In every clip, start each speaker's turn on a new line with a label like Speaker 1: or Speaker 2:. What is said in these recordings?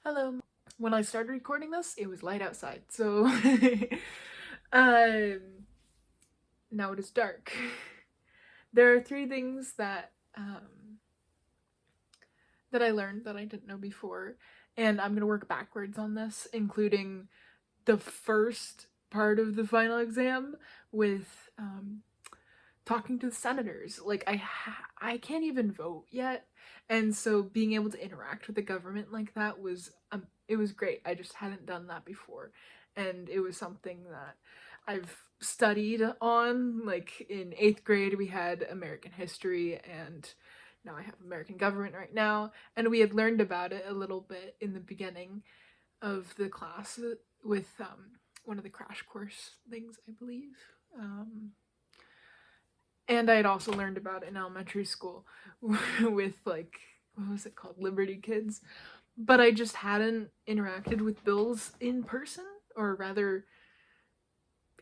Speaker 1: Hello. When I started recording this, it was light outside, so um, now it is dark. There are three things that I learned that I didn't know before, and I'm gonna work backwards on this, including the first part of the final exam with talking to the senators. Like I can't even vote yet, and so being able to interact with the government like that was it was great. I just hadn't done that before, and it was something that I've studied on. Like in 8th grade we had American history, and now I have American government right now, and we had learned about it a little bit in the beginning of the class with one of the crash course things, I believe. And I had also learned about it in elementary school with, like, what was it called? Liberty Kids. But I just hadn't interacted with bills in person, or rather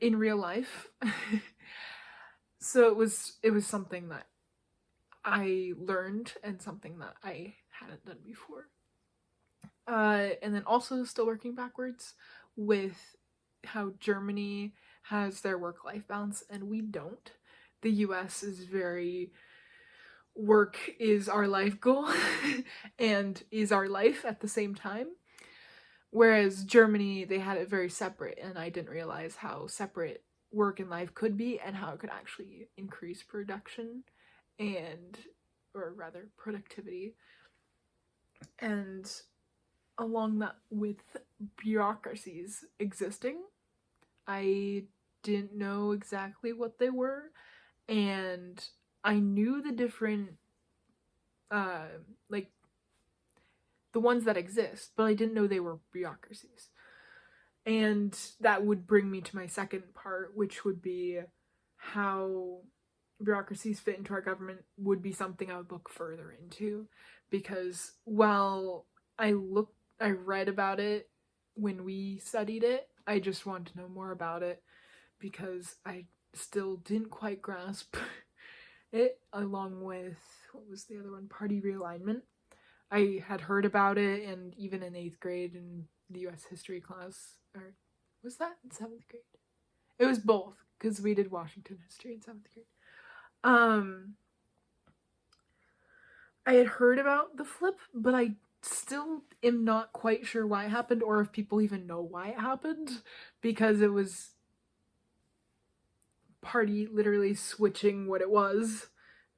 Speaker 1: in real life. So it was something that I learned and something that I hadn't done before. And then also still working backwards with how Germany has their work-life balance and we don't. The US is very work is our life goal and is our life at the same time. Whereas Germany, they had it very separate, and I didn't realize how separate work and life could be and how it could actually increase production and, or rather, productivity. And along that, with bureaucracies existing, I didn't know exactly what they were, and I knew the different uh like the ones that exist, but I didn't know they were bureaucracies. And that would bring me to my second part, which would be how bureaucracies fit into our government would be something I would look further into, because while I read about it when we studied it, I just wanted to know more about it because I still didn't quite grasp it, along with, what was the other one? Party realignment. I had heard about it, and even in 8th grade in the US history class, or was that in 7th grade? It was both, because we did Washington history in 7th grade. Um, I had heard about the flip, but I still am not quite sure why it happened, or if people even know why it happened, because it was party literally switching what it was,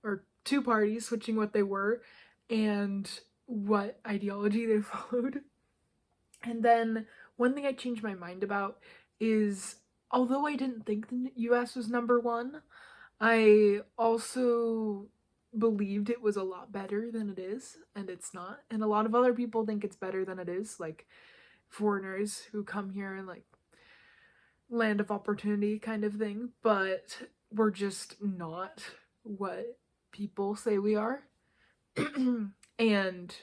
Speaker 1: or two parties switching what they were, and what ideology they followed. And then one thing I changed my mind about is, although I didn't think the US was number one, I also believed it was a lot better than it is, and it's not. And a lot of other people think it's better than it is, like foreigners who come here and, like, land of opportunity kind of thing, but we're just not what people say we are. And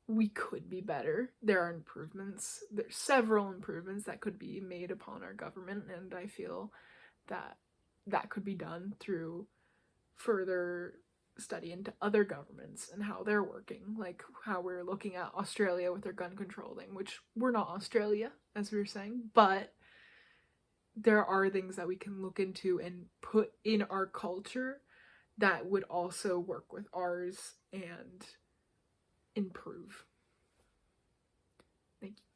Speaker 1: we could be better. There are improvements. There's several improvements that could be made upon our government, and I feel that that could be done through further study into other governments and how they're working, like how we're looking at Australia with their gun control thing, which we're not Australia, as we were saying, but there are things that we can look into and put in our culture that would also work with ours and improve. Thank you.